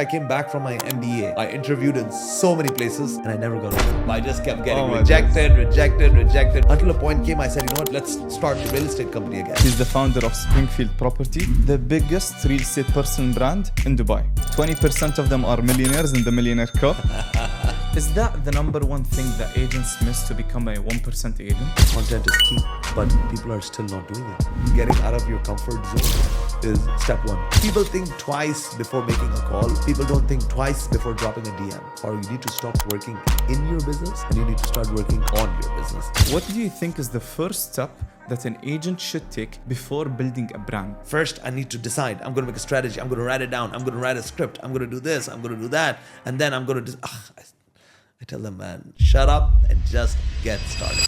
I came back from my MBA. I interviewed in so many places and I never got a job. I just kept getting rejected. Until a point came, I said, you know what, let's start a real estate company again. He's the founder of Springfield Property, the biggest real estate personal brand in Dubai. 20% of them are millionaires in the Millionaire Cup. Is that the number one thing that agents miss to become a 1% agent? Content is key, but people are still not doing it. Getting out of your comfort zone is step one. People think twice before making a call. People don't think twice before dropping a DM. Or you need to stop working in your business and you need to start working on your business. What do you think is the first step that an agent should take before building a brand? First, I need to decide. I'm going to make a strategy. I'm going to write it down. I'm going to write a script. I'm going to do this. I'm going to do that. And then I'm going to I tell them, man, shut up and just get started.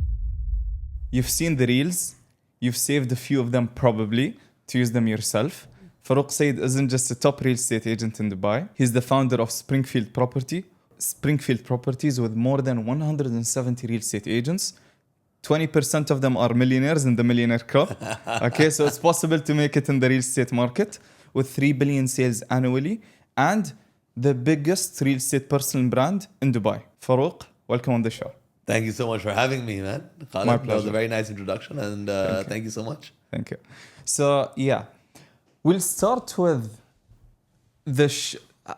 You've seen the reels. You've saved a few of them probably to use them yourself. Farooq Sayed isn't just a top real estate agent in Dubai. He's the founder of Springfield Property. Springfield Properties with more than 170 real estate agents. 20% of them are millionaires in the Millionaire Cup. Okay, so it's possible to make it in the real estate market with 3 billion sales annually and the biggest real estate personal brand in Dubai. Farooq, welcome on the show. Thank you so much for having me, man. Khaled, My that was pleasure. a very nice introduction and thank you so much. Thank you. So, yeah, we'll start with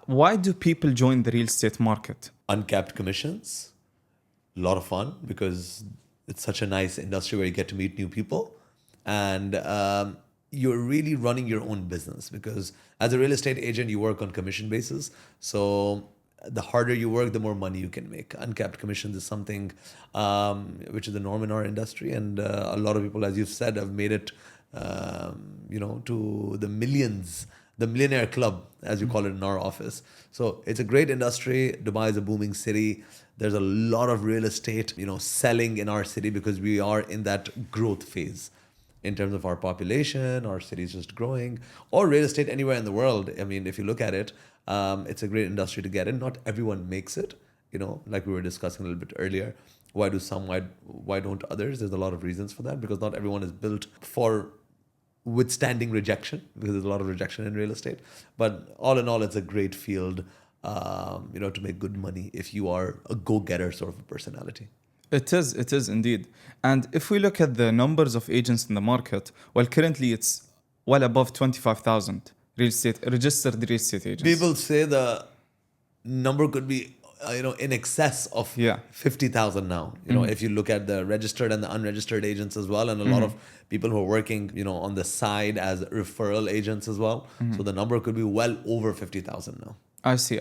why do people join the real estate market? Uncapped commissions, a lot of fun because it's such a nice industry where you get to meet new people and you're really running your own business because as a real estate agent, you work on commission basis. So the harder you work, the more money you can make. Uncapped commissions is something which is the norm in our industry. And a lot of people, as you've said, have made it, to the millions, the Millionaire Club, as you call it in our office. So it's a great industry. Dubai is a booming city. There's a lot of real estate, selling in our city because we are in that growth phase. In terms of our population, our city is just growing, or real estate anywhere in the world. I mean, if you look at it, it's a great industry to get in. Not everyone makes it, like we were discussing a little bit earlier. Why do some, why don't others? There's a lot of reasons for that because not everyone is built for withstanding rejection because there's a lot of rejection in real estate. But all in all, it's a great field, to make good money if you are a go-getter sort of a personality. It is indeed. And if we look at the numbers of agents in the market, well, currently it's well above 25,000 registered real estate agents. People say the number could be, in excess of 50,000 now. If you look at the registered and the unregistered agents as well, and a lot of people who are working, on the side as referral agents as well. So the number could be well over 50,000 now. I see.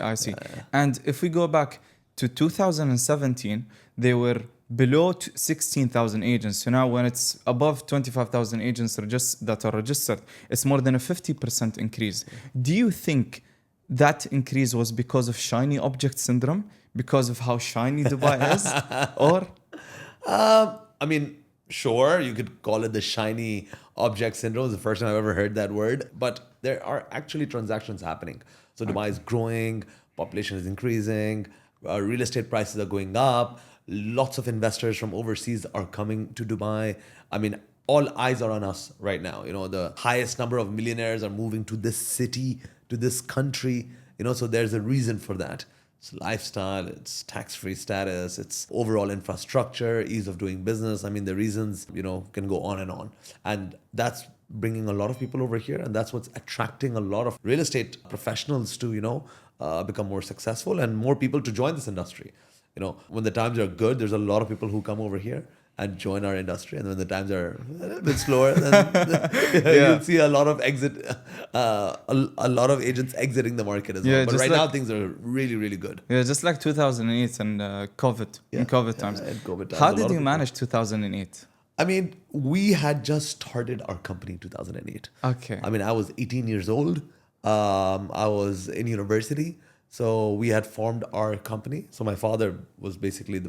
And if we go back to 2017, they were below 16,000 agents. So now when it's above 25,000 agents that are registered, it's more than a 50% increase. Do you think that increase was because of shiny object syndrome? Because of how shiny Dubai is? Or? Sure, you could call it the shiny object syndrome. It's the first time I've ever heard that word. But there are actually transactions happening. So Dubai is growing, population is increasing, real estate prices are going up. Lots of investors from overseas are coming to Dubai. All eyes are on us right now. The highest number of millionaires are moving to this city, to this country. So there's a reason for that. It's lifestyle, it's tax-free status, it's overall infrastructure, ease of doing business. The reasons, can go on and on. And that's bringing a lot of people over here. And that's what's attracting a lot of real estate professionals to, become more successful and more people to join this industry. When the times are good, there's a lot of people who come over here and join our industry. And when the times are a little bit slower, then you'll see a lot of a lot of agents exiting the market as well. But right now, things are really, really good. Yeah, just like 2008 and COVID, in COVID times. In COVID times. How did you manage 2008? We had just started our company in 2008. Okay. I was 18 years old. I was in university. So we had formed our company. So my father was basically the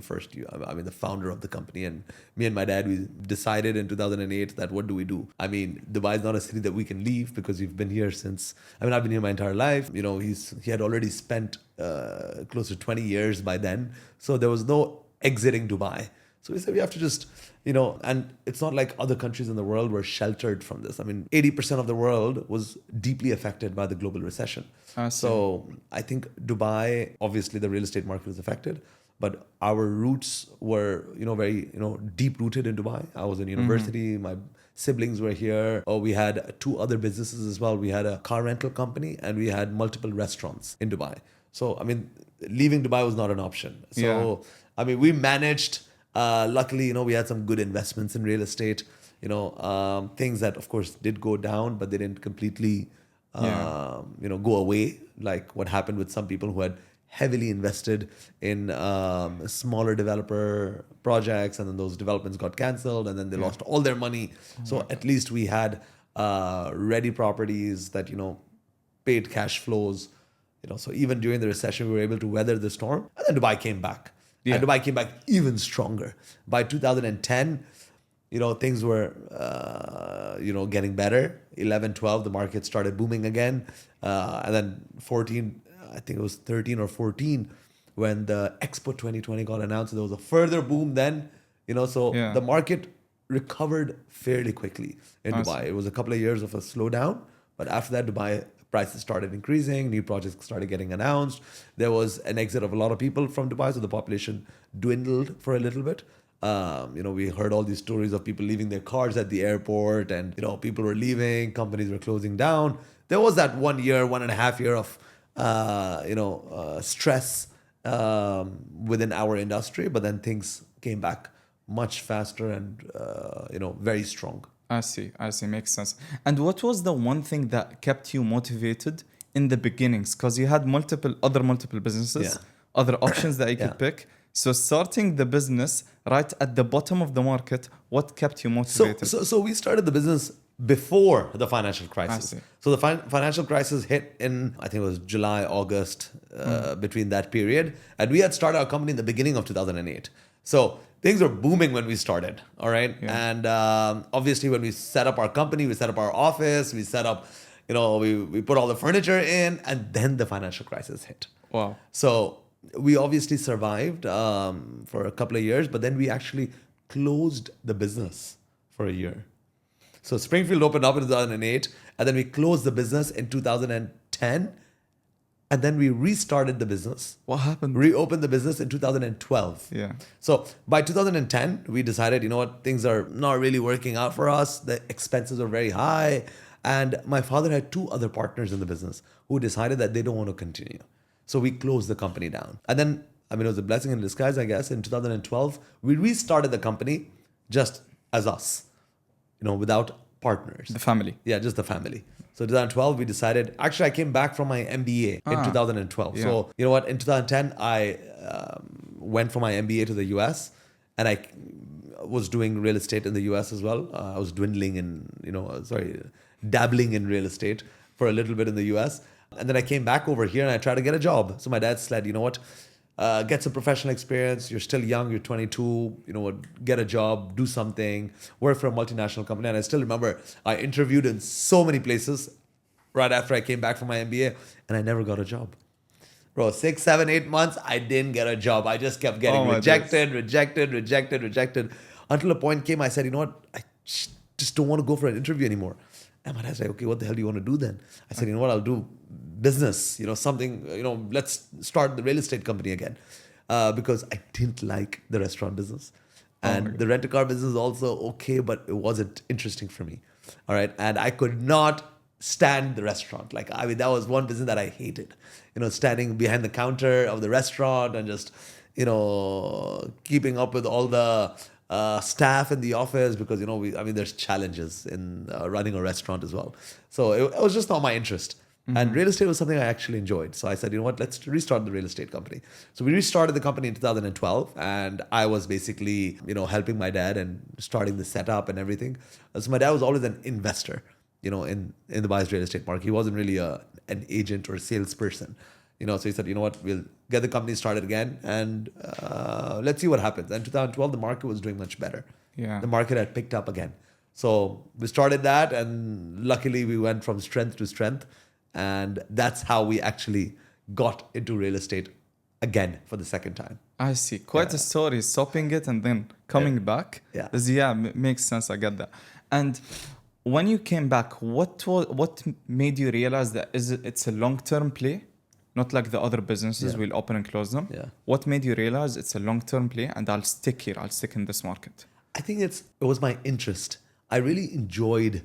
founder of the company. And me and my dad, we decided in 2008 that what do we do? Dubai is not a city that we can leave because we've been here since, I've been here my entire life. He had already spent close to 20 years by then. So there was no exiting Dubai. So we said we have to just, and it's not like other countries in the world were sheltered from this. I mean, 80% of the world was deeply affected by the global recession. I see. So I think Dubai, obviously the real estate market was affected, but our roots were, very, deep rooted in Dubai. I was in university. My siblings were here. Oh, we had two other businesses as well. We had a car rental company and we had multiple restaurants in Dubai. So, I mean, leaving Dubai was not an option. So, Yeah. I mean, we managed. Luckily, we had some good investments in real estate. Things that, of course, did go down, but they didn't completely, Yeah. go away. Like what happened with some people who had heavily invested in smaller developer projects, and then those developments got cancelled, and then they lost all their money. So at least we had ready properties that paid cash flows. So even during the recession, we were able to weather the storm, and then Dubai came back. Yeah. And Dubai came back even stronger. By 2010, things were, getting better. 11, 12, the market started booming again. And then 14, I think it was 13 or 14, when the Expo 2020 got announced, there was a further boom then. So Yeah. the market recovered fairly quickly in Dubai. It was a couple of years of a slowdown, but after that, Dubai prices started increasing, new projects started getting announced. There was an exit of a lot of people from Dubai, so the population dwindled for a little bit. We heard all these stories of people leaving their cars at the airport, and people were leaving, companies were closing down. There was that 1.5 year of stress within our industry, but then things came back much faster and very strong. I see. Makes sense. And what was the one thing that kept you motivated in the beginnings? Because you had multiple businesses, Yeah. other options that you could Yeah. pick. So starting the business right at the bottom of the market, what kept you motivated? So we started the business before the financial crisis. see. So the financial crisis hit in, I think it was July, August, between that period. And we had started our company in the beginning of 2008. So things were booming when we started, all right? Yeah. And obviously when we set up our company, we set up our office, we set up, we put all the furniture in, and then the financial crisis hit. Wow. So we obviously survived for a couple of years, but then we actually closed the business for a year. So Springfield opened up in 2008, and then we closed the business in 2010, and then we restarted the business. What happened? Reopened the business in 2012. Yeah. So by 2010, we decided, things are not really working out for us. The expenses are very high. And my father had two other partners in the business who decided that they don't want to continue. So we closed the company down. And then, it was a blessing in disguise, I guess. In 2012, we restarted the company just as us, without partners. The family. Yeah, just the family. So 2012, we decided. Actually, I came back from my MBA in 2012. Yeah. So in 2010, I went for my MBA to the US, and I was doing real estate in the US as well. I was dabbling in real estate for a little bit in the US, and then I came back over here and I tried to get a job. So my dad said, get some professional experience. You're still young. You're 22. Get a job, do something, work for a multinational company. And I still remember I interviewed in so many places right after I came back from my MBA, and I never got a job. Bro, 6, 7, 8 months, I didn't get a job. I just kept getting rejected, until a point came. I said, I just don't want to go for an interview anymore. And my dad's like, okay, what the hell do you want to do then? I said, I'll do business, something, let's start the real estate company again. Because I didn't like the restaurant business. And the rent-a-car business is also okay, but it wasn't interesting for me. All right. And I could not stand the restaurant. That was one business that I hated. Standing behind the counter of the restaurant and just, keeping up with all the staff in the office, because there's challenges in running a restaurant as well. So it was just not my interest. And real estate was something I actually enjoyed. So I said, let's restart the real estate company. So we restarted the company in 2012, and I was basically helping my dad and starting the setup and everything. So my dad was always an investor in the Dubai's real estate market. He wasn't really an agent or a salesperson. So he said, we'll get the company started again, and let's see what happens. And 2012, the market was doing much better. Yeah. The market had picked up again. So we started that, and luckily we went from strength to strength. And that's how we actually got into real estate again for the second time. I see. Quite a story. Stopping it and then coming back. Yeah. Makes sense. I get that. And when you came back, what made you realize that it's a long-term play, not like the other businesses Yeah. we'll open and close them? Yeah. What made you realize it's a long-term play and I'll stick here. I'll stick in this market. I think it was my interest. I really enjoyed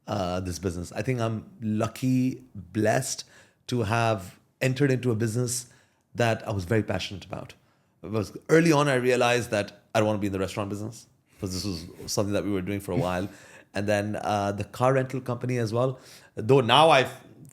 this business. I think I'm lucky, blessed to have entered into a business that I was very passionate about. Because early on, I realized that I don't want to be in the restaurant business because this was something that we were doing for a while. And then the car rental company as well. Though now I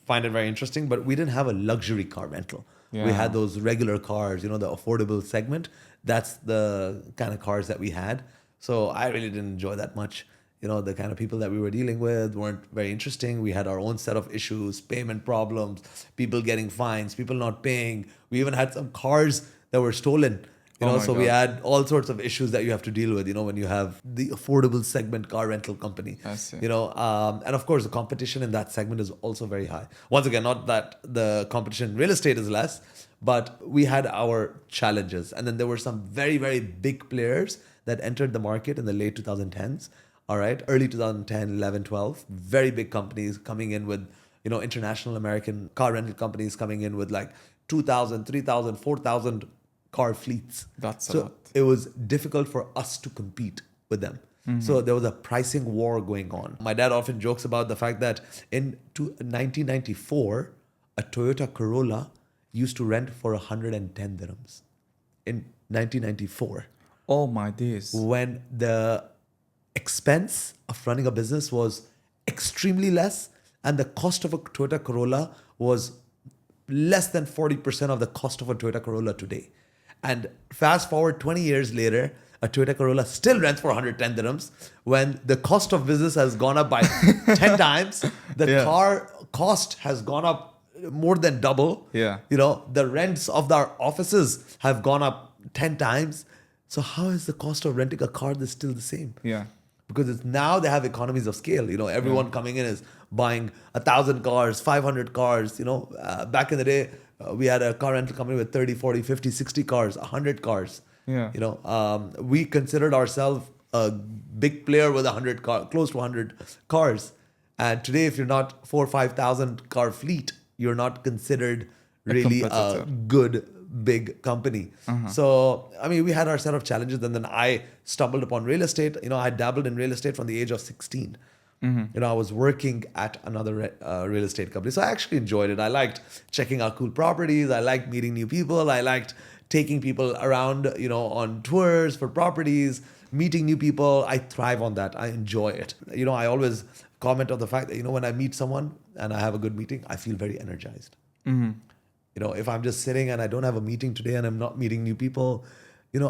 find it very interesting, but we didn't have a luxury car rental. We Yeah. had those regular cars, the affordable segment. That's the kind of cars that we had. So I really didn't enjoy that much. The kind of people that we were dealing with weren't very interesting. We had our own set of issues, payment problems, people getting fines, people not paying. We even had some cars that were stolen. Oh my So we God. had all sorts of issues that you have to deal with, when you have the affordable segment car rental company. I see. And of course, the competition in that segment is also very high. Once again, not that the competition in real estate is less, but we had our challenges. And then there were some very, very big players that entered the market in the late 2010s. All right, early 2010, 11, 12, very big companies coming in with, international American car rental companies coming in with like 2,000, 3,000, 4,000 car fleets. That's a So lot. it was difficult for us to compete with them. So there was a pricing war going on. My dad often jokes about the fact that in 1994, a Toyota Corolla used to rent for 110 dirhams in 1994, Oh my days. when the expense of running a business was extremely less and the cost of a Toyota Corolla was less than 40% of the cost of a Toyota Corolla today. And fast forward 20 years later, a Toyota Corolla still rents for 110 dirhams when the cost of business has gone up by 10 times. The Yeah. car cost has gone up more than double. Yeah. The rents of our offices have gone up 10 times. So how is the cost of renting a car that's still the same? Yeah. Because now they have economies of scale. Everyone coming in is buying 1,000 cars, 500 cars. Back in the day, we had a car rental company with 30, 40, 50, 60 cars, 100 cars. Yeah. We considered ourselves a big player with 100 close to 100 cars. And today, if you're not 4,000 or 5,000 car fleet, you're not considered really a competitor. good big company. So, we had our set of challenges. And then I stumbled upon real estate. I dabbled in real estate from the age of 16. I was working at another real estate company. So I actually enjoyed it. I liked checking out cool properties. I liked meeting new people. I liked taking people around, on tours for properties, meeting new people. I thrive on that. I enjoy it. I always comment on the fact that, when I meet someone and I have a good meeting, I feel very energized. If I'm just sitting and I don't have a meeting today and I'm not meeting new people,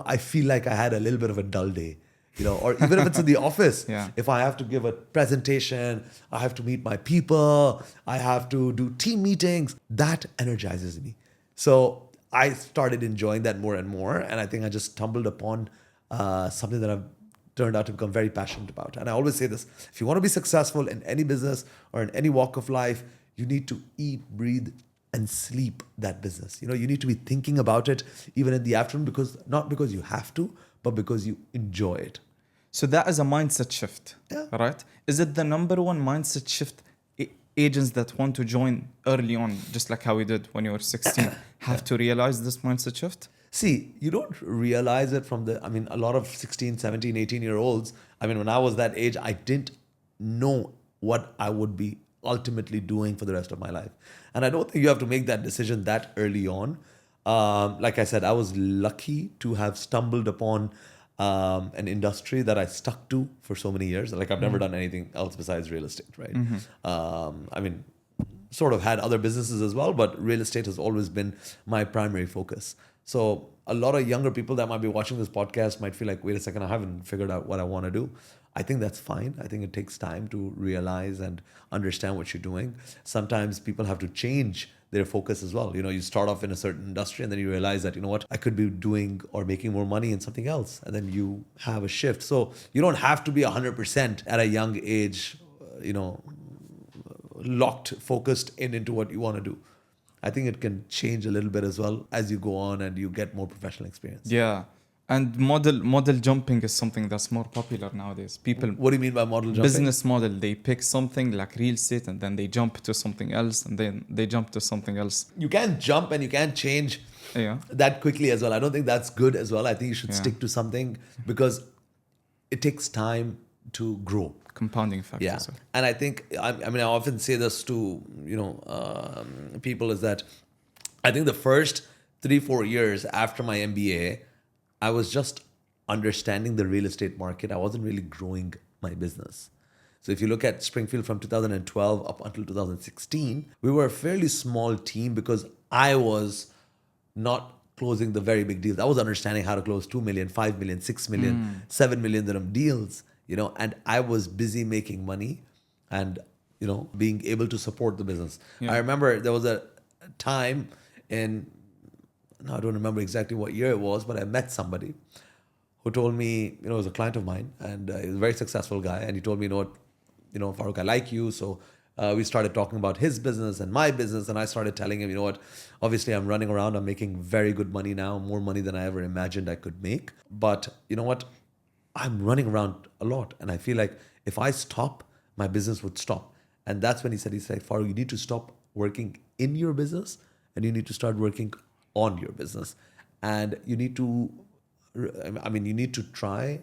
I feel like I had a little bit of a dull day. Or even if it's in the office, Yeah. if I have to give a presentation, I have to meet my people, I have to do team meetings, that energizes me. So I started enjoying that more and more. And I think I just stumbled upon something that I've turned out to become very passionate about. And I always say this, if you want to be successful in any business or in any walk of life, you need to eat, breathe, and sleep that business. You need to be thinking about it even in the afternoon, not because you have to, but because you enjoy it. So that is a mindset shift, Yeah. right? Is it the number one mindset shift agents that want to join early on, just like how we did when you were 16, have to realize this mindset shift? See, you don't realize it from a lot of 16, 17, 18-year-olds. When I was that age, I didn't know what I would be ultimately doing for the rest of my life. And I don't think you have to make that decision that early on. Like I said, I was lucky to have stumbled upon an industry that I stuck to for so many years. Like I've never done anything else besides real estate, right? Sort of had other businesses as well, but real estate has always been my primary focus. So a lot of younger people that might be watching this podcast might feel like, wait a second, I haven't figured out what I want to do. I think that's fine. I think it takes time to realize and understand what you're doing. Sometimes people have to change their focus as well. You start off in a certain industry and then you realize that, I could be doing or making more money in something else. And then you have a shift. So you don't have to be 100% at a young age, locked, focused into what you want to do. I think it can change a little bit as well as you go on and you get more professional experience. Yeah. And model jumping is something that's more popular nowadays. People What do you mean by model jumping? business model, they pick something like real estate and then they jump to something else and then they jump to something else. You can't jump and you can't change Yeah. that quickly as well. I don't think that's good as well. I think you should Yeah. stick to something because it takes time to grow. Compounding factor. Yeah, So. and I think I mean I often say this to people is that I think the first 3-4 years after my MBA, I was just understanding the real estate market. I wasn't really growing my business. So if you look at Springfield from 2012 up until 2016, we were a fairly small team because I was not closing the very big deals. I was understanding how to close 2 million, 5 million, 6 million, 7 million dirham deals, and I was busy making money and, being able to support the business. Yeah. I remember there was a time I don't remember exactly what year it was, but I met somebody who told me, it was a client of mine and he was a very successful guy. And he told me, Farooq, I like you. So we started talking about his business and my business. And I started telling him, obviously I'm running around. I'm making very good money now, more money than I ever imagined I could make. But you know what? I'm running around a lot. And I feel like if I stop, my business would stop. And that's when he said, Farooq, you need to stop working in your business and you need to start working on your business. And you need to try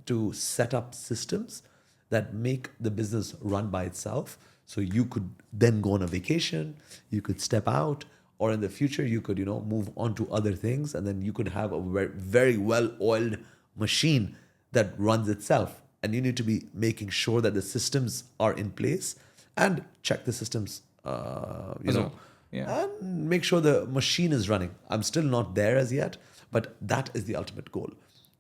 to set up systems that make the business run by itself. So you could then go on a vacation, you could step out, or in the future, you could, move on to other things. And then you could have a very, very well-oiled machine that runs itself. And you need to be making sure that the systems are in place and check the systems, Yeah. and make sure the machine is running. I'm still not there as yet, but that is the ultimate goal.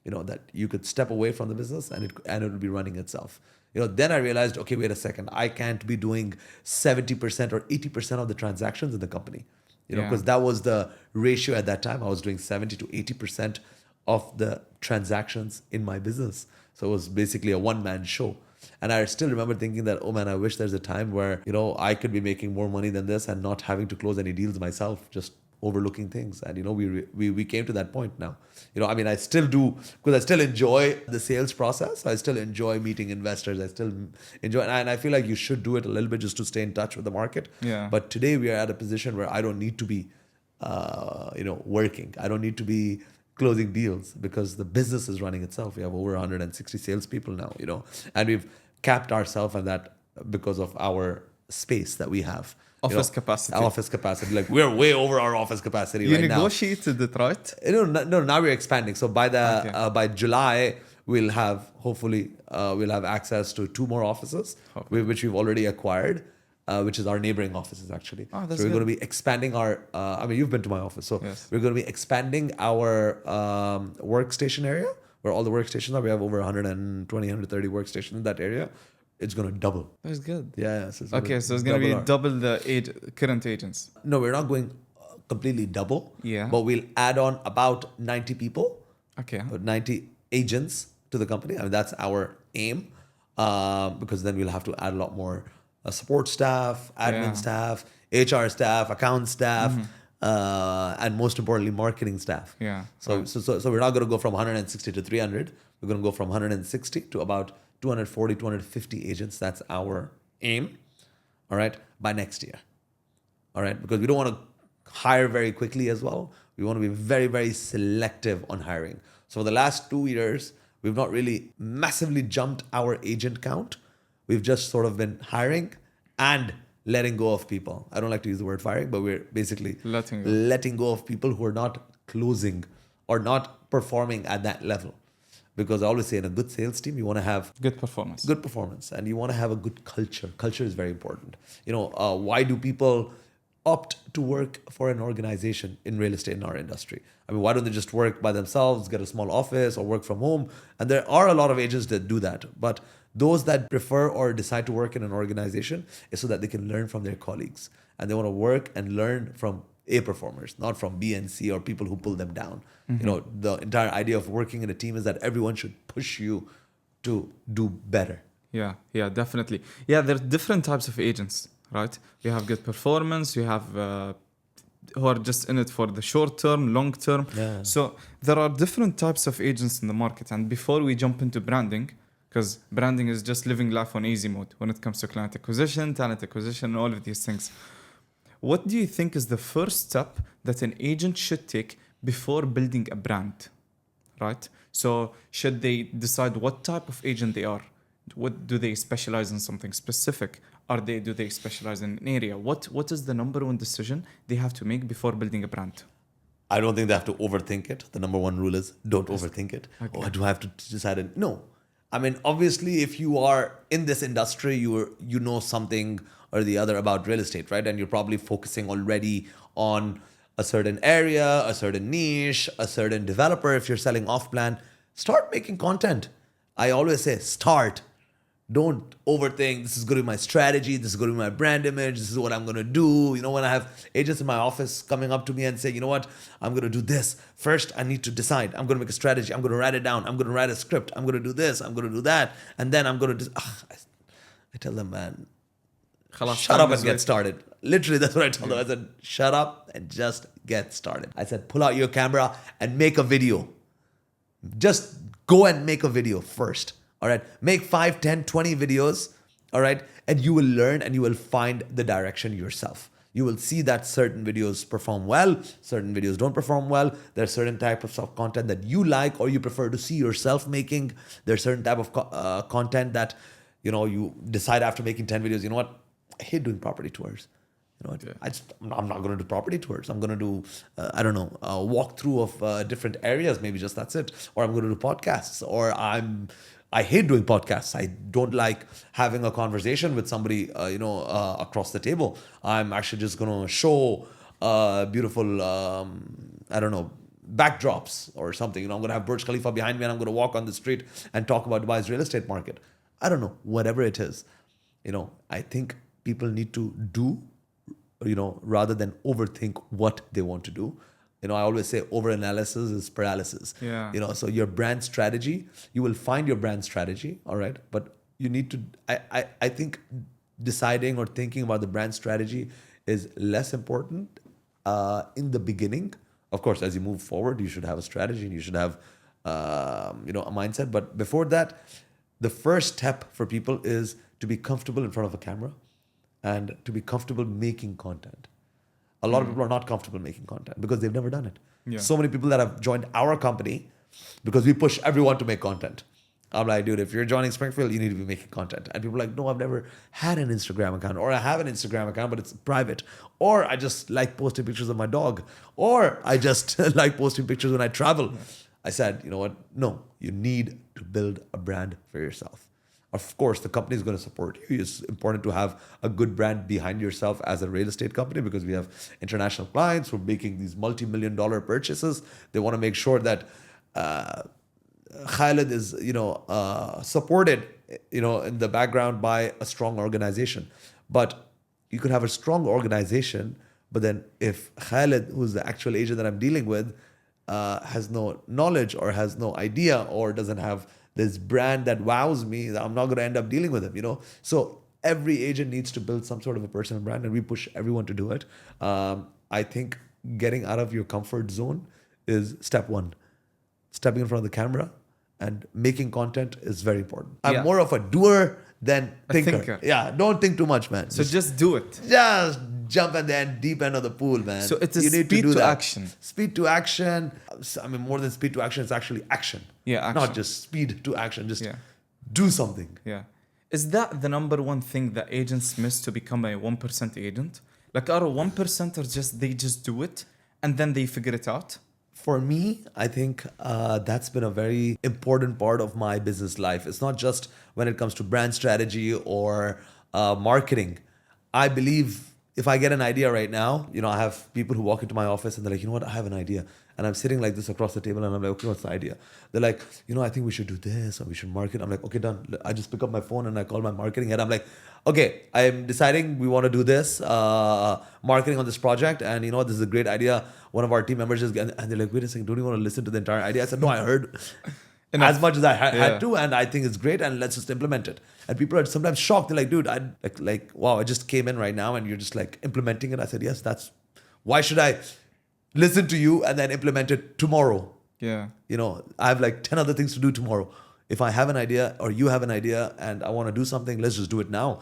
That you could step away from the business and it will be running itself. Then I realized, okay, wait a second, I can't be doing 70% or 80% of the transactions in the company. Because that was the ratio at that time. I was doing 70 to 80% of the transactions in my business. So it was basically a one-man show. And I still remember thinking that, oh man, I wish there's a time where, I could be making more money than this and not having to close any deals myself, just overlooking things. And, we came to that point now. I still do, because I still enjoy the sales process. I still enjoy meeting investors. I still enjoy, and I feel like you should do it a little bit just to stay in touch with the market. Yeah. But today we are at a position where I don't need to be, working. I don't need to be closing deals because the business is running itself. We have over 160 salespeople now, and we've capped ourselves at that because of our space that we have. Office capacity. Office capacity. Like we're way over our office capacity You right now. negotiated it, right? No, now we're expanding. So by by July, we'll have access to 2 more offices, which we've already acquired. Which is our neighboring offices, actually. Oh, that's so we're good. going to be expanding our, you've been to my office. So Yes. we're going to be expanding our workstation area, where all the workstations are. We have over 120, 130 workstations in that area. It's going to double. That's good. Yeah. So So it's going to be double the current agents. No, we're not going completely double. Yeah. But we'll add on about 90 people. Okay. 90 agents to the company. That's our aim, because then we'll have to add a lot more support staff, admin staff, HR staff, account staff, and most importantly, marketing staff. Yeah. So we're not going to go from 160 to 300. We're going to go from 160 to about 240, 250 agents. That's our aim. All right. By next year. All right. Because we don't want to hire very quickly as well. We want to be very, very selective on hiring. So for the last 2 years, we've not really massively jumped our agent count. We've just sort of been hiring and letting go of people. I don't like to use the word firing, but we're basically letting go of people who are not closing or not performing at that level. Because I always say in a good sales team, you want to have good performance. And you want to have a good culture. Culture is very important. Why do people opt to work for an organization in real estate in our industry? Why don't they just work by themselves, get a small office, or work from home? And there are a lot of agents that do that. But those that prefer or decide to work in an organization is so that they can learn from their colleagues. And they want to work and learn from A performers, not from B and C or people who pull them down. The entire idea of working in a team is that everyone should push you to do better. Yeah, definitely. Yeah, there's different types of agents, right? You have good performance, you have who are just in it for the short term, long term. Yeah. So there are different types of agents in the market. And before we jump into branding, because branding is just living life on easy mode when it comes to client acquisition, talent acquisition, all of these things. What do you think is the first step that an agent should take before building a brand? Right? So should they decide what type of agent they are? What do they specialize in something specific? Do they specialize in an area? What is the number one decision they have to make before building a brand? I don't think they have to overthink it. The number one rule is don't overthink it. Okay. Oh, do I have to decide it? No. I mean, obviously, if you are in this industry, you know something or the other about real estate, right? And you're probably focusing already on a certain area, a certain niche, a certain developer. If you're selling off plan, start making content. I always say start. Don't overthink. This is going to be my strategy. This is going to be my brand image. This is what I'm going to do. You know, when I have agents in my office coming up to me and say, you know what, I'm going to do this. First, I need to decide. I'm going to make a strategy. I'm going to write it down. I'm going to write a script. I'm going to do this. I'm going to do that. And then I'm going to I tell them, man, shut up and get started. Literally, that's what I told them. I said, shut up and just get started. I said, pull out your camera and make a video. Just go and make a video first. All right. Make 5, 10, 20 videos. All right. And you will learn and you will find the direction yourself. You will see that certain videos perform well, certain videos don't perform well. There's certain types of content that you like or you prefer to see yourself making. There's certain type of content that, you know, you decide after making 10 videos, you know what? I hate doing property tours. You know what? Yeah. I'm not going to do property tours. I'm going to do, I don't know, a walkthrough of different areas. Maybe just that's it. Or I'm going to do podcasts. Or I hate doing podcasts. I don't like having a conversation with somebody, across the table. I'm actually just going to show beautiful, I don't know, backdrops or something. You know, I'm going to have Burj Khalifa behind me and I'm going to walk on the street and talk about Dubai's real estate market. I don't know, whatever it is. You know, I think people need to do, you know, rather than overthink what they want to do. You know, I always say overanalysis is paralysis. Yeah. You know, so your brand strategy, you will find your brand strategy, all right? But you need to, I think deciding or thinking about the brand strategy is less important in the beginning. Of course, as you move forward, you should have a strategy and you should have, a mindset. But before that, the first step for people is to be comfortable in front of a camera and to be comfortable making content. A lot of people are not comfortable making content because they've never done it. Yeah. So many people that have joined our company because we push everyone to make content. I'm like, dude, if you're joining Springfield, you need to be making content. And people are like, no, I've never had an Instagram account, or I have an Instagram account, but it's private. Or I just like posting pictures of my dog. Or I just like posting pictures when I travel. I said, you know what? No, you need to build a brand for yourself. Of course, the company is going to support you. It's important to have a good brand behind yourself as a real estate company because we have international clients who are making these multi-million-dollar purchases. They want to make sure that Khaled is, supported, in the background by a strong organization. But you could have a strong organization, but then if Khaled, who's the actual agent that I'm dealing with, has no knowledge or has no idea or doesn't have this brand that wows me, I'm not going to end up dealing with him, So every agent needs to build some sort of a personal brand and we push everyone to do it. I think getting out of your comfort zone is step one. Stepping in front of the camera and making content is very important. I'm more of a doer than thinker. Yeah, don't think too much, man. So just do it. Just jump at the deep end of the pool, man. So it is you need speed to do to that. action. Speed to action. I mean, more than speed to action, it's actually action. Yeah, action. Not just speed to action. Just do something. Yeah. Is that the number one thing that agents miss to become a 1% agent? Like, are 1% or they just do it and then they figure it out? For me, I think that's been a very important part of my business life. It's not just when it comes to brand strategy or marketing. I believe if I get an idea right now, I have people who walk into my office and they're like, you know what, I have an idea. And I'm sitting like this across the table and I'm like, okay, what's the idea? They're like, I think we should do this or we should market. I'm like, okay, done. I just pick up my phone and I call my marketing head. I'm like, okay, I'm deciding we want to do this marketing on this project. And this is a great idea. One of our team members and they're like, wait a second, don't you want to listen to the entire idea? I said, no, I heard as much as I had to, and I think it's great, and let's just implement it. And people are sometimes shocked. They're like, dude, wow, I just came in right now and you're just like implementing it. I said, yes, that's Why should I listen to you and then implement it tomorrow? Yeah. I have like 10 other things to do tomorrow. If I have an idea or you have an idea and I want to do something, let's just do it now.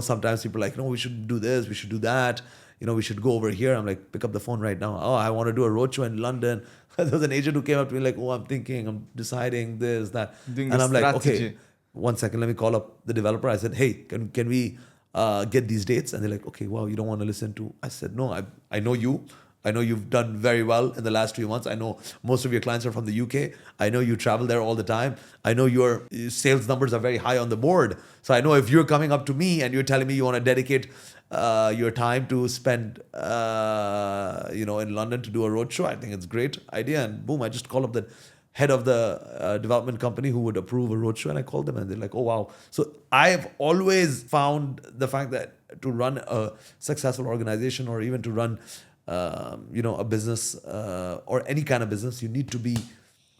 Sometimes people are like, no, we should do this, we should do that. We should go over here. I'm like, pick up the phone right now. Oh, I want to do a roadshow in London. There was an agent who came up to me like, oh, I'm thinking, I'm deciding this, that. Doing And the I'm like, strategy. okay, 1 second, let me call up the developer. I said, hey, can we get these dates? And they're like, okay, wow, you don't want to listen to. I said, no, I know you. I know you've done very well in the last few months. I know most of your clients are from the UK. I know you travel there all the time. I know your sales numbers are very high on the board. So I know if you're coming up to me and you're telling me you want to dedicate your time to spend, in London to do a roadshow, I think it's a great idea. And boom, I just call up the head of the development company who would approve a roadshow, and I called them, and they're like, "Oh wow!" So I've always found the fact that to run a successful organization or even to run a business or any kind of business, you need to be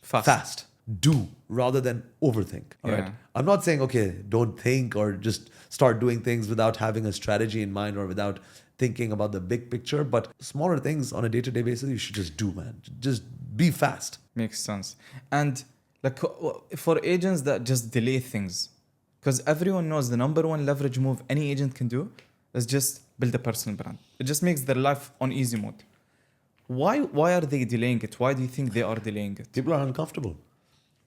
fast. Do rather than overthink. All right. I'm not saying, okay, don't think or just start doing things without having a strategy in mind or without thinking about the big picture. But smaller things on a day-to-day basis, you should just do, man. Just be fast. Makes sense. And like for agents that just delay things, because everyone knows the number one leverage move any agent can do is just build a personal brand. It just makes their life on easy mode. Why are they delaying it? Why do you think they are delaying it? People are uncomfortable.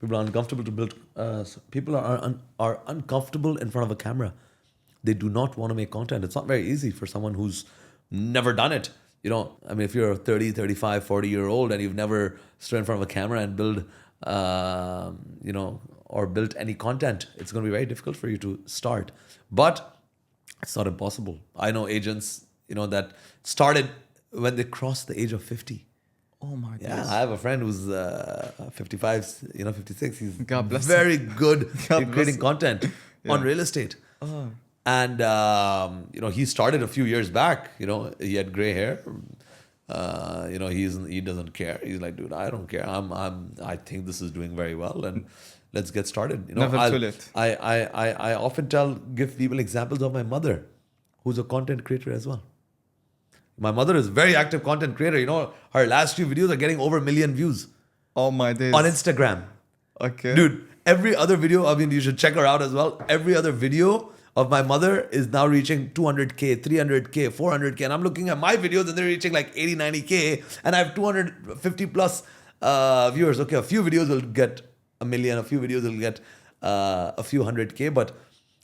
People are uncomfortable to build. People are uncomfortable in front of a camera. They do not want to make content. It's not very easy for someone who's never done it. If you're a 30, 35, 40-year-old and you've never stood in front of a camera and built any content, it's going to be very difficult for you to start. But it's not impossible. I know agents, that started when they crossed the age of 50. Oh my God. Yeah, I have a friend who's 55, 56. He's God bless very good in creating him. content on real estate. Oh. And, he started a few years back. He had gray hair. He doesn't care. He's like, dude, I don't care. I think this is doing very well, and let's get started. Never too late. I often give people examples of my mother, who's a content creator as well. My mother is a very active content creator. Her last few videos are getting over 1 million views. Oh my days. On Instagram. Okay. Dude, every other video, you should check her out as well. Every other video of my mother is now reaching 200K, 300K, 400K. And I'm looking at my videos and they're reaching like 80, 90K. And I have 250 plus viewers. Okay, a few videos will get 1 million. A few videos will get a few 100K. But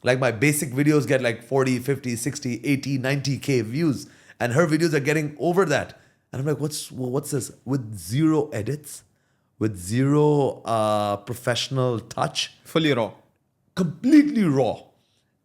like my basic videos get like 40, 50, 60, 80, 90K views. And her videos are getting over that. And I'm like, what's this? With zero edits, with zero professional touch. Fully raw. Completely raw.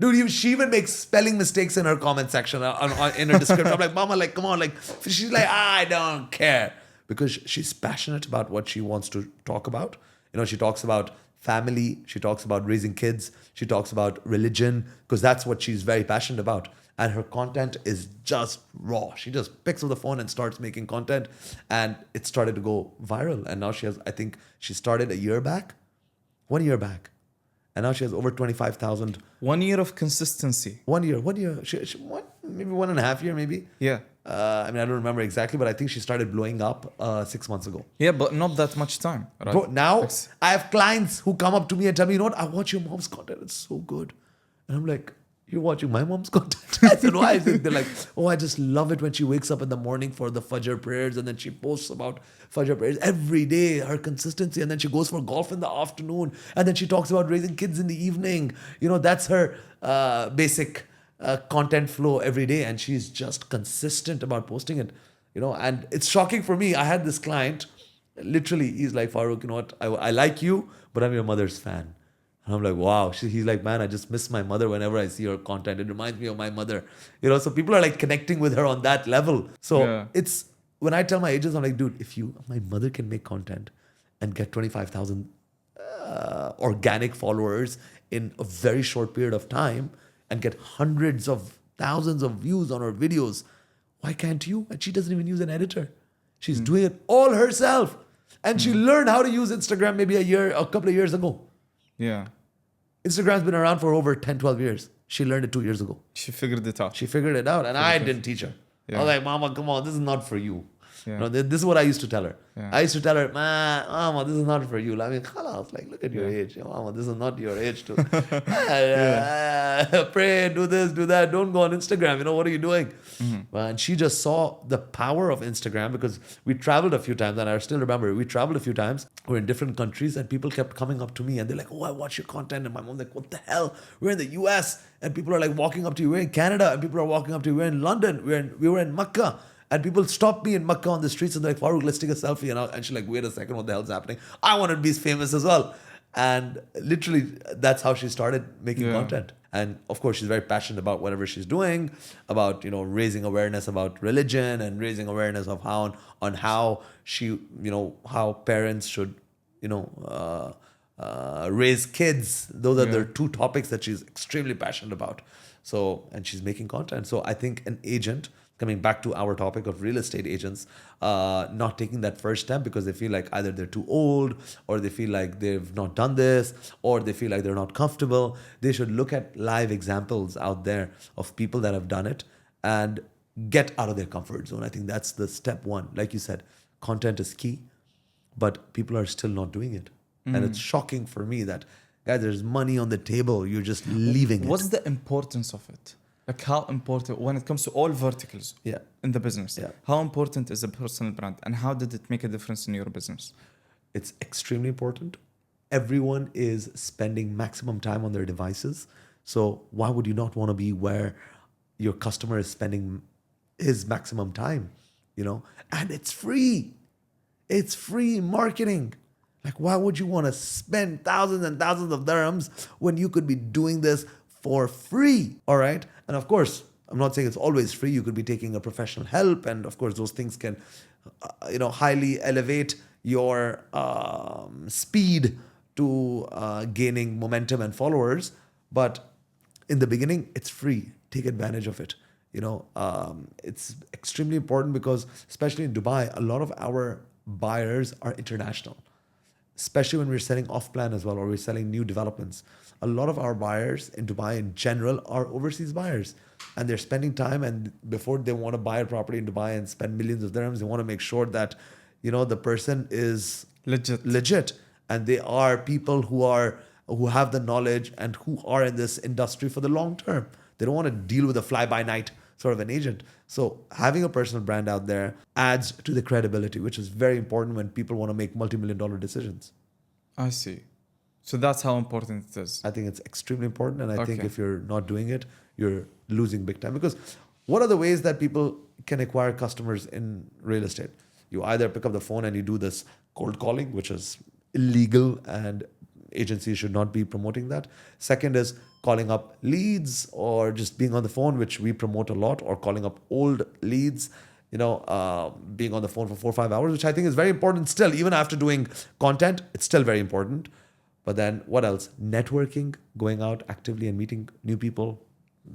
Dude, she even makes spelling mistakes in her comment section, in her description. I'm like, mama, come on. She's like, I don't care. Because she's passionate about what she wants to talk about. She talks about family. She talks about raising kids. She talks about religion. Because that's what she's very passionate about. And her content is just raw. She just picks up the phone and starts making content. And it started to go viral. And now I think she started 1 year back. And now she has over 25,000. 1 year of consistency. 1 year. Maybe 1.5 years, maybe. Yeah. I don't remember exactly, but I think she started blowing up 6 months ago. Yeah, but not that much time. Right? Bro, now I have clients who come up to me and tell me, I watch your mom's content. It's so good. And I'm like, you're watching my mom's content? I said, why? They're like, I just love it when she wakes up in the morning for the Fajr prayers and then she posts about Fajr prayers every day, her consistency. And then she goes for golf in the afternoon. And then she talks about raising kids in the evening. That's her basic content flow every day. And she's just consistent about posting it. And it's shocking for me. I had this client, literally, he's like, Farooq, I like you, but I'm your mother's fan. And I'm like, wow. He's like, man, I just miss my mother whenever I see her content. It reminds me of my mother. So people are like connecting with her on that level. So it's, when I tell my agents, I'm like, dude, my mother can make content and get 25,000 organic followers in a very short period of time and get hundreds of thousands of views on her videos, why can't you? And she doesn't even use an editor. She's doing it all herself. And she learned how to use Instagram maybe a couple of years ago. Yeah. Instagram's been around for over 10, 12 years. She learned it 2 years ago. She figured it out. She figured it out and I didn't teach her. I was like, Mama, come on, this is not for you. Yeah. You know, this is what I used to tell her. Yeah. I used to tell her, Mama, this is not for you. I mean, khalas, like, look at your Yeah. age. Mama, this is not your age to Yeah. pray, do this, do that. Don't go on Instagram. You know, what are you doing? Mm-hmm. And she just saw the power of Instagram because we traveled a few times, and I still remember we traveled a few times. We're in different countries, and people kept coming up to me, and they're like, "Oh, I watch your content." And my mom's like, "What the hell? We're in the U.S. and people are like walking up to you. We're in Canada, and people are walking up to you. We're in London. We were in Makkah." And people stopped me in Makkah on the streets and they're like, Farooq, let's take a selfie. And she's like, wait a second, what the hell's happening? I want to be famous as well. And literally, that's how she started making Yeah. content. And of course, she's very passionate about whatever she's doing, about, you know, raising awareness about religion and raising awareness of how she, you know, how parents should, you know, raise kids. Those are the two topics that she's extremely passionate about. So, and she's making content. So I think an agent, coming back to our topic of real estate agents, not taking that first step because they feel like either they're too old or they feel like they've not done this or they feel like they're not comfortable. They should look at live examples out there of people that have done it and get out of their comfort zone. I think that's the step one. Like you said, content is key, but people are still not doing it. And it's shocking for me that, guys, there's money on the table. You're just leaving What's it. the importance of it? Like how important when it comes to all verticals Yeah. in the business? Yeah. How important is a personal brand and how did it make a difference in your business? It's extremely important. Everyone is spending maximum time on their devices. So why would you not want to be where your customer is spending his maximum time, you know? And it's free. It's free marketing. Like, why would you want to spend thousands and thousands of dirhams when you could be doing this for free? All right. And of course, I'm not saying it's always free. You could be taking a professional help. And of course, those things can, you know, highly elevate your speed to gaining momentum and followers. But in the beginning, it's free. Take advantage of it. You know, it's extremely important because, especially in Dubai, a lot of our buyers are international, especially when we're selling off plan as well, or we're selling new developments. A lot of our buyers in Dubai in general are overseas buyers, and they're spending time. And before they want to buy a property in Dubai and spend millions of dirhams, they want to make sure that, you know, the person is legit, and they are people who have the knowledge and who are in this industry for the long term. They don't want to deal with a fly by night sort of an agent. So having a personal brand out there adds to the credibility, which is very important when people want to make multi-million-dollar decisions. I see. So that's how important it is. I think it's extremely important. And I think Okay. if you're not doing it, you're losing big time. Because what are the ways that people can acquire customers in real estate? You either pick up the phone and you do this cold calling, which is illegal and agencies should not be promoting that. Second is calling up leads or just being on the phone, which we promote a lot, or calling up old leads, you know, being on the phone for 4 or 5 hours, which I think is very important still. Even after doing content, it's still very important. But then what else? Networking, going out actively and meeting new people,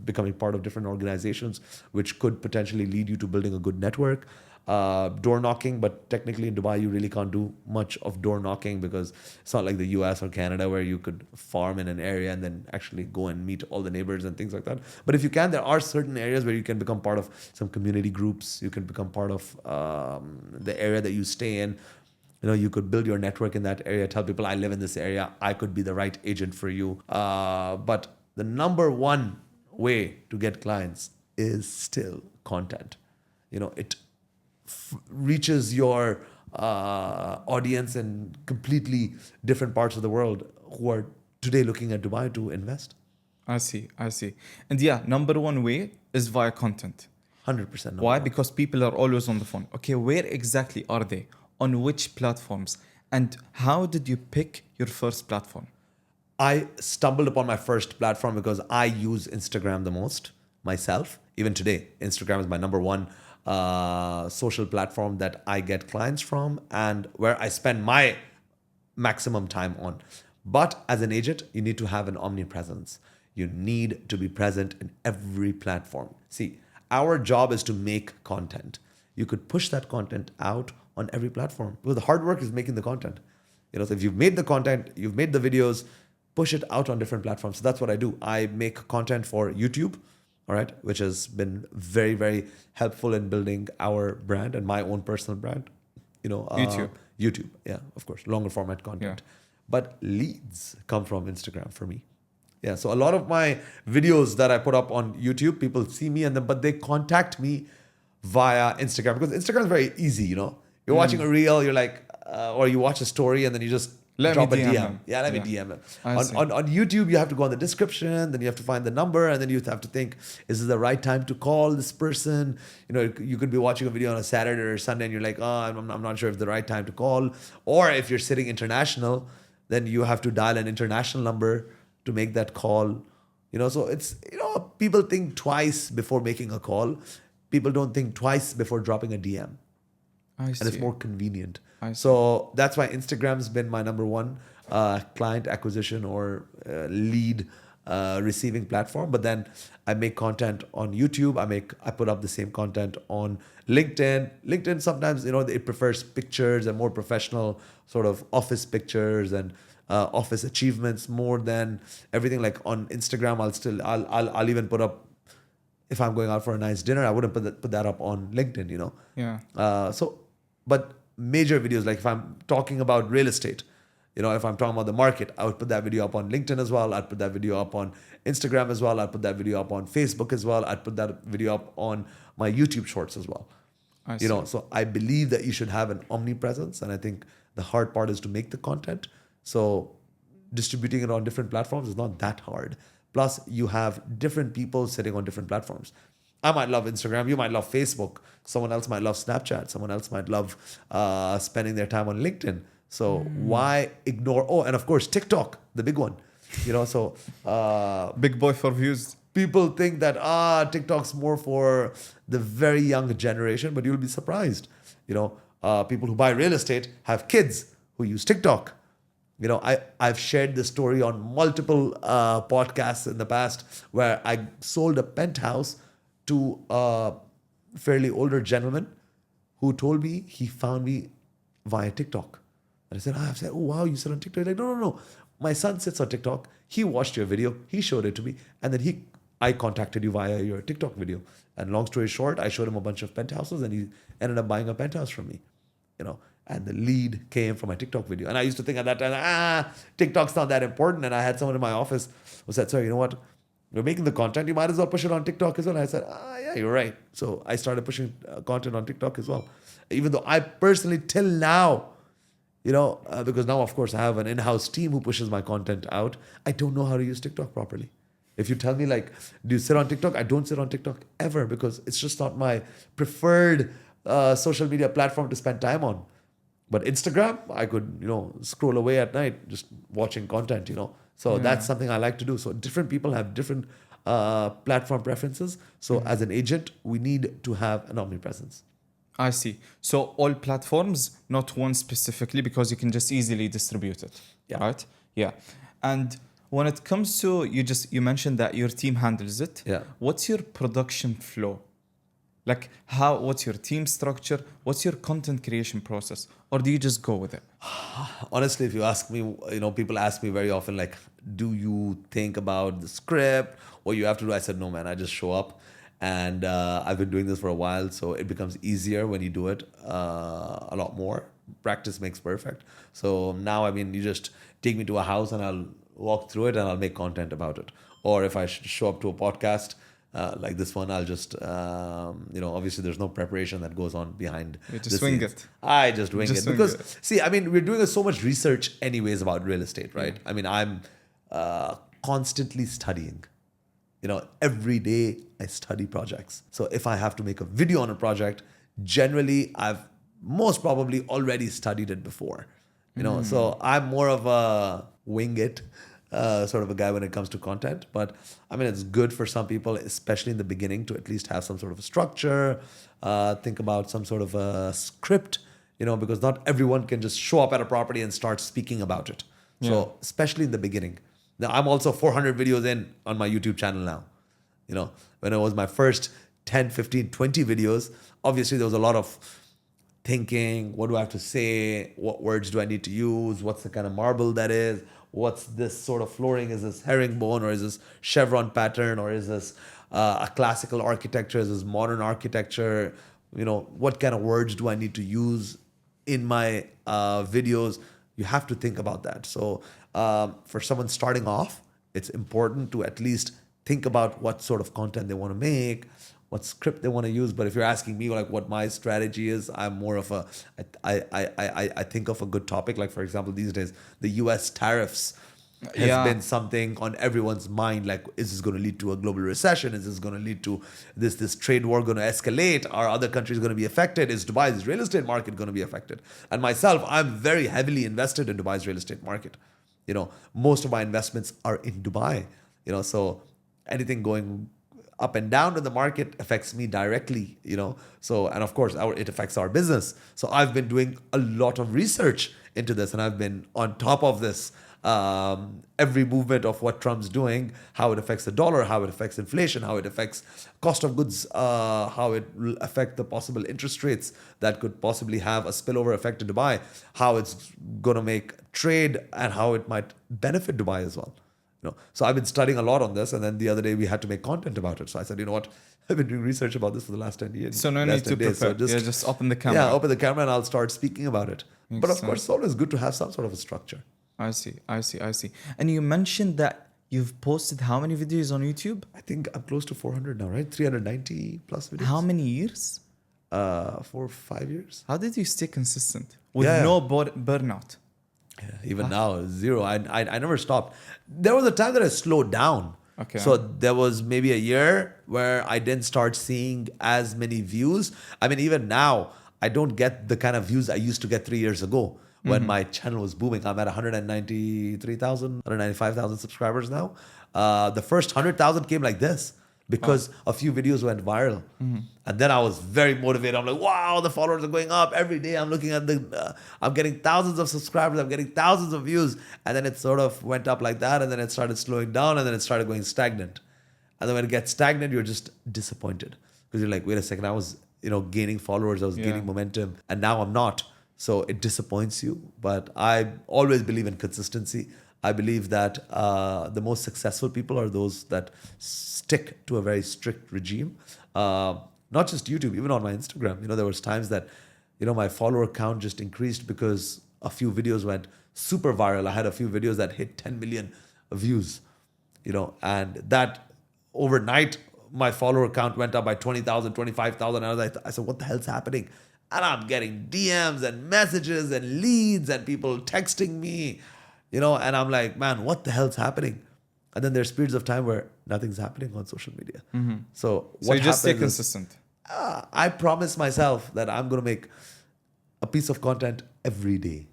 becoming part of different organizations, which could potentially lead you to building a good network. Door knocking, but technically in Dubai, you really can't do much of door knocking because it's not like the US or Canada where you could farm in an area and then actually go and meet all the neighbors and things like that. But if you can, there are certain areas where you can become part of some community groups. You can become part of the area that you stay in. You know, you could build your network in that area, tell people, I live in this area, I could be the right agent for you. But the number one way to get clients is still content. You know, it reaches your audience in completely different parts of the world who are today looking at Dubai to invest. I see. And yeah, number one way is via content. 100%. Why? Because people are always on the phone. Okay, where exactly are they? On which platforms? And how did you pick your first platform? I stumbled upon my first platform because I use Instagram the most myself. Even today, Instagram is my number one social platform that I get clients from and where I spend my maximum time on. But as an agent, you need to have an omnipresence. You need to be present in every platform. See, our job is to make content. You could push that content out on every platform. Because the hard work is making the content. You know, so if you've made the content, you've made the videos, push it out on different platforms. So that's what I do. I make content for YouTube. all right, which has been very, very helpful in building our brand and my own personal brand. You know, YouTube. YouTube, yeah, of course, longer format Yeah. content. But leads come from Instagram for me. Yeah, so a lot of my videos that I put up on YouTube, people see me but they contact me via Instagram because Instagram is very easy. You know, you're watching a reel, you're like, or you watch a story and then you just Let me drop a DM DM. them. Yeah, let me Yeah. DM them. I see. On YouTube, you have to go on the description, then you have to find the number, and then you have to think, is this the right time to call this person? You know, you could be watching a video on a Saturday or Sunday, and you're like, oh, I'm not sure if the right time to call. Or if you're sitting international, then you have to dial an international number to make that call. You know, so it's, you know, people think twice before making a call. People don't think twice before dropping a DM, I and it's see. more convenient. I see. So that's why Instagram's been my number one client acquisition or lead receiving platform. But then I make content on YouTube. I put up the same content on LinkedIn. LinkedIn sometimes, you know, it prefers pictures and more professional sort of office pictures and office achievements more than everything. Like on Instagram, I'll even put up, if I'm going out for a nice dinner, I wouldn't put that up on LinkedIn, you know. Yeah. But major videos, like if I'm talking about real estate, you know, if I'm talking about the market, I would put that video up on LinkedIn as well. I'd put that video up on Instagram as well. I'd put that video up on Facebook as well. I'd put that video up on my YouTube shorts as well. I see. You know, so I believe that you should have an omnipresence, and I think the hard part is to make the content. So distributing it on different platforms is not that hard. Plus, you have different people sitting on different platforms. I might love Instagram, you might love Facebook, someone else might love Snapchat, someone else might love spending their time on LinkedIn. So why ignore? Oh, and of course, TikTok, the big one. You know, so Big boy for views. people think that TikTok's more for the very young generation, but you'll be surprised. You know, people who buy real estate have kids who use TikTok. You know, I've shared this story on multiple podcasts in the past where I sold a penthouse to a fairly older gentleman who told me he found me via TikTok. And I said, oh, wow, you sit on TikTok? He's like, no. My son sits on TikTok. He watched your video. He showed it to me. And then I contacted you via your TikTok video. And long story short, I showed him a bunch of penthouses and he ended up buying a penthouse from me. You know, and the lead came from my TikTok video. And I used to think at that time, TikTok's not that important. And I had someone in my office who said, sir, you know what? You're making the content. You might as well push it on TikTok as well. And I said, yeah, you're right. So I started pushing content on TikTok as well. Even though I personally, till now, you know, because now, of course, I have an in-house team who pushes my content out. I don't know how to use TikTok properly. If you tell me, like, do you sit on TikTok? I don't sit on TikTok ever because it's just not my preferred social media platform to spend time on. But Instagram, I could, you know, scroll away at night just watching content, you know. So that's something I like to do. So different people have different platform preferences. So as an agent, we need to have an omnipresence. I see. So all platforms, not one specifically, because you can just easily distribute it. Yeah. Right? Yeah. And when it comes to, you mentioned that your team handles it. Yeah. What's your production flow? Like what's your team structure? What's your content creation process? Or do you just go with it? Honestly, if you ask me, you know, people ask me very often, like, do you think about the script? What you have to do? I said, no, man, I just show up. And I've been doing this for a while, so it becomes easier when you do it a lot more. Practice makes perfect. So now, I mean, you just take me to a house and I'll walk through it and I'll make content about it. Or if I show up to a podcast like this one, I'll just, you know, obviously there's no preparation that goes on behind. You just wing scenes. it. I just wing Just it. wing Because, it. see, I mean, we're doing so much research anyways about real estate, right? I mean, I'm constantly studying. You know, every day I study projects. So if I have to make a video on a project, generally I've most probably already studied it before. You know, so I'm more of a wing it sort of a guy when it comes to content. But I mean, it's good for some people, especially in the beginning, to at least have some sort of a structure, think about some sort of a script, you know, because not everyone can just show up at a property and start speaking about it. So especially in the beginning. Now, I'm also 400 videos in on my YouTube channel now. You know, when it was my first 10, 15, 20 videos, obviously there was a lot of thinking, what do I have to say? What words do I need to use? What's the kind of marble that is? What's this sort of flooring? Is this herringbone or is this chevron pattern or is this a classical architecture? Is this modern architecture? What kind of words do I need to use in my videos? You have to think about that. So for someone starting off, it's important to at least think about what sort of content they want to make, what script they want to use. But if you're asking me like what my strategy is, I'm more of I think of a good topic. Like for example, these days the U.S. tariffs has Yeah. been something on everyone's mind. Like, is this going to lead to a global recession? Is this going to lead to this trade war going to escalate? Are other countries going to be affected? Is Dubai's real estate market going to be affected? And myself, I'm very heavily invested in Dubai's real estate market. Most of my investments are in Dubai. So anything going up and down in the market affects me directly. So, and of course it affects our business. So I've been doing a lot of research into this, and I've been on top of this, every movement of what Trump's doing, how it affects the dollar, how it affects inflation, how it affects cost of goods, how it will affect the possible interest rates that could possibly have a spillover effect in Dubai, how it's going to make trade, and how it might benefit Dubai as well. So I've been studying a lot on this, and then the other day we had to make content about it. So I said, you know what, I've been doing research about this for the last 10 years. So no need to prepare. So just open the camera. Yeah, open the camera and I'll start speaking about it. But of course, it's always good to have some sort of a structure. I see. And you mentioned that you've posted how many videos on YouTube? I think I'm close to 400 now, right? 390 plus videos. How many years? 4 or 5 years. How did you stay consistent with no burnout? Yeah, even now, zero. I never stopped. There was a time that I slowed down. Okay. So there was maybe a year where I didn't start seeing as many views. I mean, even now, I don't get the kind of views I used to get 3 years ago when my channel was booming. I'm at 193,000, 195,000 subscribers now. The first 100,000 came like this because a few videos went viral. And then I was very motivated. I'm like, wow, the followers are going up. Every day I'm looking at I'm getting thousands of subscribers. I'm getting thousands of views. And then it sort of went up like that. And then it started slowing down. And then it started going stagnant. And then when it gets stagnant, you're just disappointed. Because you're like, wait a second, I was, gaining followers. I was gaining momentum. And now I'm not. So it disappoints you. But I always believe in consistency. I believe that the most successful people are those that stick to a very strict regime. Not just YouTube, even on my Instagram. There was times that, my follower count just increased because a few videos went super viral. I had a few videos that hit 10 million views, and that overnight, my follower count went up by 20,000, 25,000. I said, what the hell's happening? And I'm getting DMs and messages and leads and people texting me, and I'm like, man, what the hell's happening? And then there's periods of time where nothing's happening on social media. So you just stay consistent. I promise myself that I'm going to make a piece of content every day.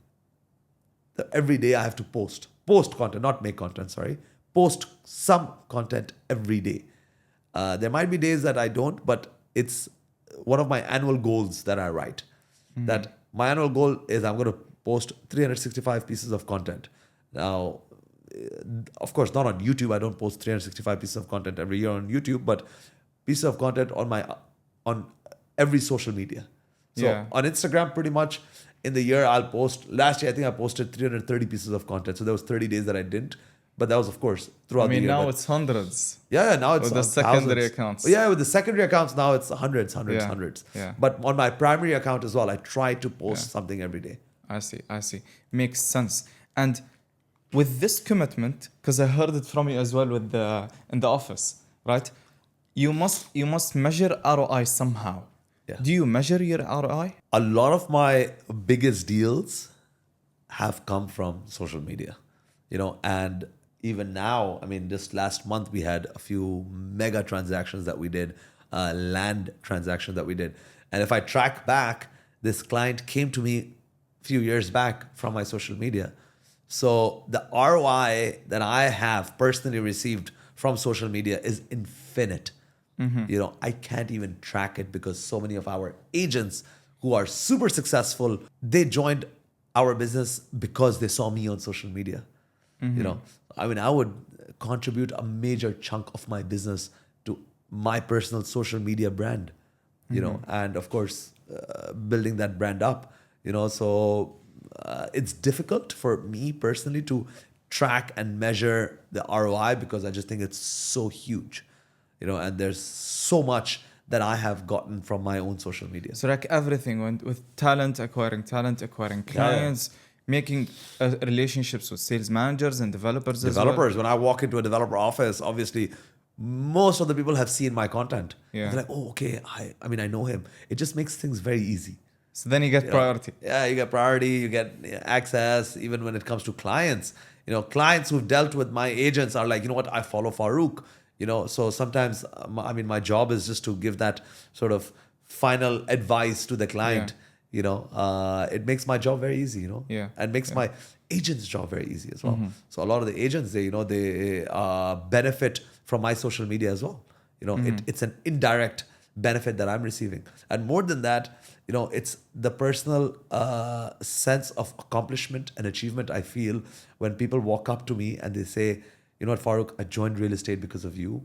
Every day I have to post content, not make content, sorry. Post some content every day. There might be days that I don't, but it's one of my annual goals that I write. That my annual goal is I'm going to post 365 pieces of content. Now, of course, not on YouTube. I don't post 365 pieces of content every year on YouTube, but pieces of content on every social media. So on Instagram, pretty much in the year I'll post. Last year, I think I posted 330 pieces of content. So there was 30 days that I didn't. But that was, of course, throughout the year. Now it's hundreds. Yeah, now it's with the secondary accounts. Yeah, with the secondary accounts, now it's hundreds. Yeah. But on my primary account as well, I try to post something every day. I see. Makes sense. And with this commitment, because I heard it from you as well in the office, right? You must measure ROI somehow. Yeah. Do you measure your ROI? A lot of my biggest deals have come from social media, and even now, I mean, just last month we had a few mega transactions that we did, land transactions that we did. And if I track back, this client came to me a few years back from my social media. So the ROI that I have personally received from social media is infinite. I can't even track it because so many of our agents who are super successful, they joined our business because they saw me on social media. I mean, I would contribute a major chunk of my business to my personal social media brand, and of course, building that brand up, so it's difficult for me personally to track and measure the ROI because I just think it's so huge. and there's so much that I have gotten from my own social media. So like everything went with talent, acquiring clients, making relationships with sales managers and developers as well. Developers, when I walk into a developer office, obviously most of the people have seen my content. Yeah. They're like, oh, okay, I know him. It just makes things very easy. So then you get priority. Yeah, you get priority, you get access, even when it comes to clients. Clients who've dealt with my agents are like, you know what, I follow Farooq. So sometimes, my job is just to give that sort of final advice to the client. It makes my job very easy, Yeah. and makes my agent's job very easy as well. So a lot of the agents, they benefit from my social media as well. It's an indirect benefit that I'm receiving. And more than that, it's the personal sense of accomplishment and achievement I feel when people walk up to me and they say, you know what, Farooq, I joined real estate because of you.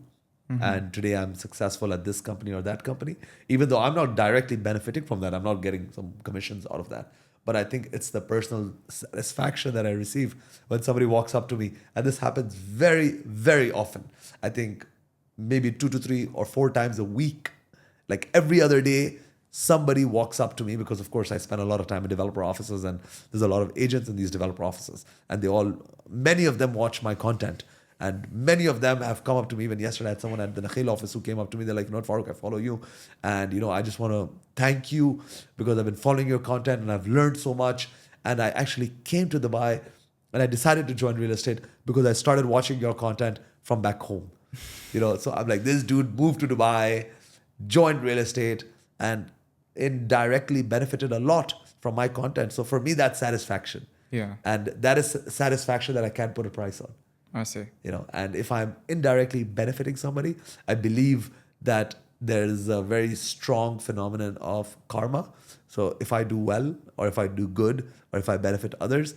And today I'm successful at this company or that company. Even though I'm not directly benefiting from that, I'm not getting some commissions out of that. But I think it's the personal satisfaction that I receive when somebody walks up to me. And this happens very, very often. I think maybe 2 to 3 or 4 times a week. Like every other day, somebody walks up to me because, of course, I spend a lot of time in developer offices and there's a lot of agents in these developer offices. And many of them watch my content. And many of them have come up to me. Even yesterday, I had someone at the Nakhil office who came up to me. They're like, you know what, Farooq, I follow you. And, I just want to thank you because I've been following your content and I've learned so much. And I actually came to Dubai and I decided to join real estate because I started watching your content from back home. So I'm like, this dude moved to Dubai, joined real estate, and indirectly benefited a lot from my content. So for me, that's satisfaction. Yeah. And that is satisfaction that I can't put a price on. I see. And if I'm indirectly benefiting somebody, I believe that there's a very strong phenomenon of karma. So if I do well, or if I do good, or if I benefit others,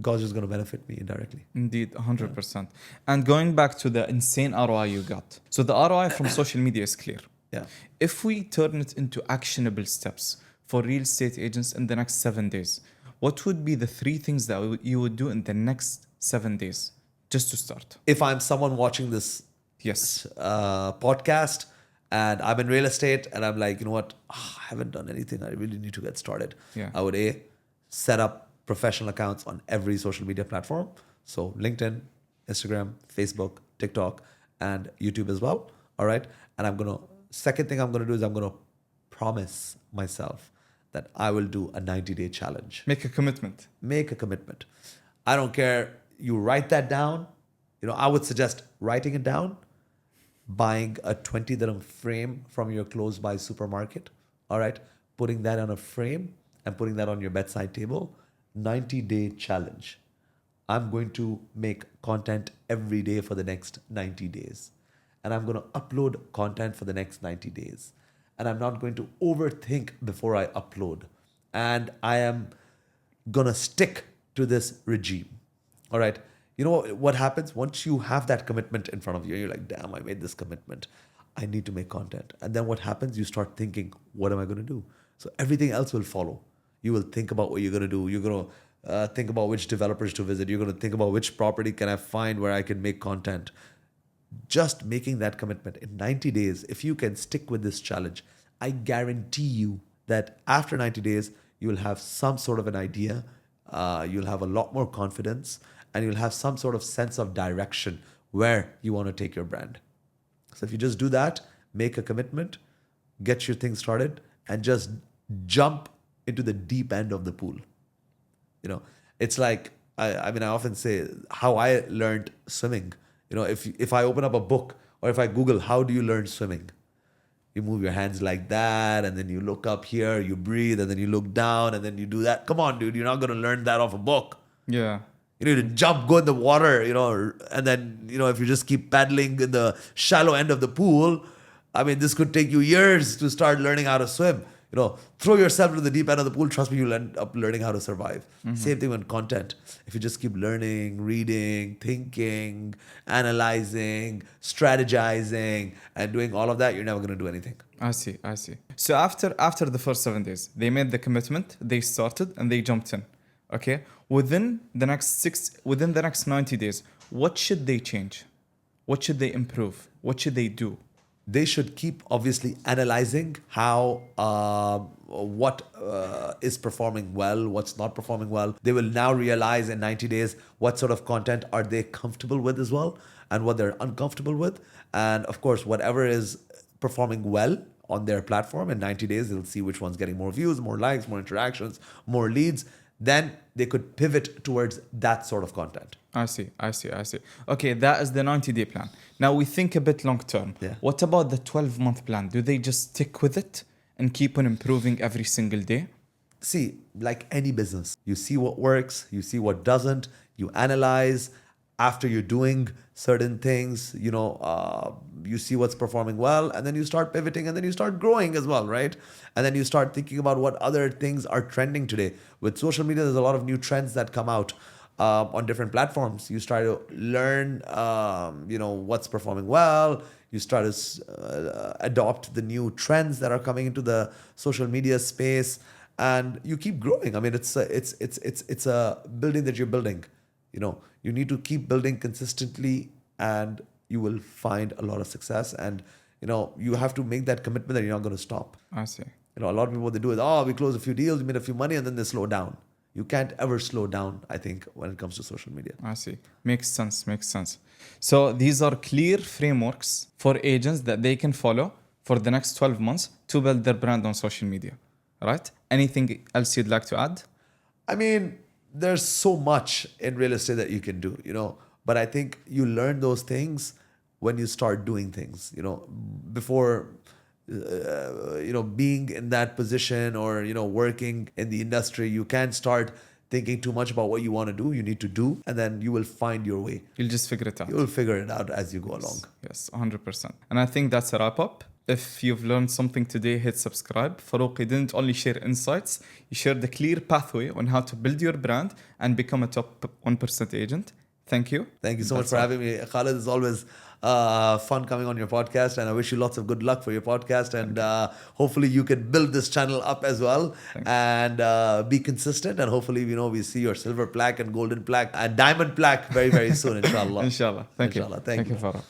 God's just going to benefit me indirectly. Indeed, 100%. And going back to the insane ROI you got. So the ROI from social media is clear. Yeah. If we turn it into actionable steps for real estate agents in the next 7 days, what would be the 3 things that you would do in the next 7 days? Just to start. If I'm someone watching this podcast and I'm in real estate and I'm like, you know what, I haven't done anything. I really need to get started. Yeah. I would set up professional accounts on every social media platform. So LinkedIn, Instagram, Facebook, TikTok, and YouTube as well. All right. And second thing I'm going to do is I'm going to promise myself that I will do a 90-day challenge. Make a commitment. I don't care. You write that down. I would suggest writing it down, buying a 20 dirham frame from your close by supermarket. All right. Putting that on a frame and putting that on your bedside table. 90-day challenge. I'm going to make content every day for the next 90 days. And I'm going to upload content for the next 90 days. And I'm not going to overthink before I upload. And I am going to stick to this regime. All right. You know what happens? Once you have that commitment in front of you, you're like, damn, I made this commitment. I need to make content. And then what happens? You start thinking, what am I going to do? So everything else will follow. You will think about what you're going to do. You're going to think about which developers to visit. You're going to think about which property can I find where I can make content. Just making that commitment in 90 days, if you can stick with this challenge, I guarantee you that after 90 days, you will have some sort of an idea. You'll have a lot more confidence and you'll have some sort of sense of direction where you want to take your brand. So if you just do that, make a commitment, get your thing started, and just jump into the deep end of the pool. It's like, I often say how I learned swimming. If I open up a book or if I Google, how do you learn swimming? You move your hands like that, and then you look up here, you breathe, and then you look down, and then you do that. Come on, dude, you're not going to learn that off a book. Yeah. You need to jump, go in the water, and then, if you just keep paddling in the shallow end of the pool, this could take you years to start learning how to swim. Throw yourself into the deep end of the pool. Trust me, you'll end up learning how to survive. Mm-hmm. Same thing with content. If you just keep learning, reading, thinking, analyzing, strategizing, and doing all of that, you're never going to do anything. I see. So after the first 7 days, they made the commitment, they started, and they jumped in. Okay? Within the next 90 days, what should they change? What should they improve? What should they do? they should keep obviously analyzing how what is performing well, what's not performing well. They will now realize in 90 days what sort of content are they comfortable with as well, and what they're uncomfortable with. And of course, whatever is performing well on their platform in 90 days, they'll see which one's getting more views, more likes, more interactions, more leads. Then they could pivot towards that sort of content. I see. Okay, that is the 90-day plan. Now we think a bit long term. Yeah. What about the 12-month plan? Do they just stick with it and keep on improving every single day? See, like any business, you see what works, you see what doesn't, you analyze. After you're doing certain things, you see what's performing well, and then you start pivoting, and then you start growing as well, right? And then you start thinking about what other things are trending today. With social media, there's a lot of new trends that come out on different platforms. You start to learn, what's performing well. You start to adopt the new trends that are coming into the social media space, and you keep growing. I mean, it's a building that you're building. You need to keep building consistently, and you will find a lot of success. And you have to make that commitment that you're not going to stop. I see. A lot of people, what they do is, we close a few deals, we made a few money, and then they slow down. You can't ever slow down, I think, when it comes to social media. I see. Makes sense. So these are clear frameworks for agents that they can follow for the next 12 months to build their brand on social media, right? Anything else you'd like to add? I mean, there's so much in real estate that you can do, but I think you learn those things when you start doing things, before, being in that position or, working in the industry. You can't start thinking too much about what you want to do. You need to do, and then you will find your way. You'll just figure it out. You'll figure it out as you go along. Yes, 100%. And I think that's a wrap up. If you've learned something today, hit subscribe. Farooq didn't only share insights, he shared a clear pathway on how to build your brand and become a top 1% agent. Thank you. Thank you so much for having me. Khaled, is always fun coming on your podcast, and I wish you lots of good luck for your podcast. And hopefully you can build this channel up as well, and be consistent. And hopefully, we see your silver plaque and golden plaque and diamond plaque very, very soon, inshallah. Inshallah. Thank you. Thank you. Farooq.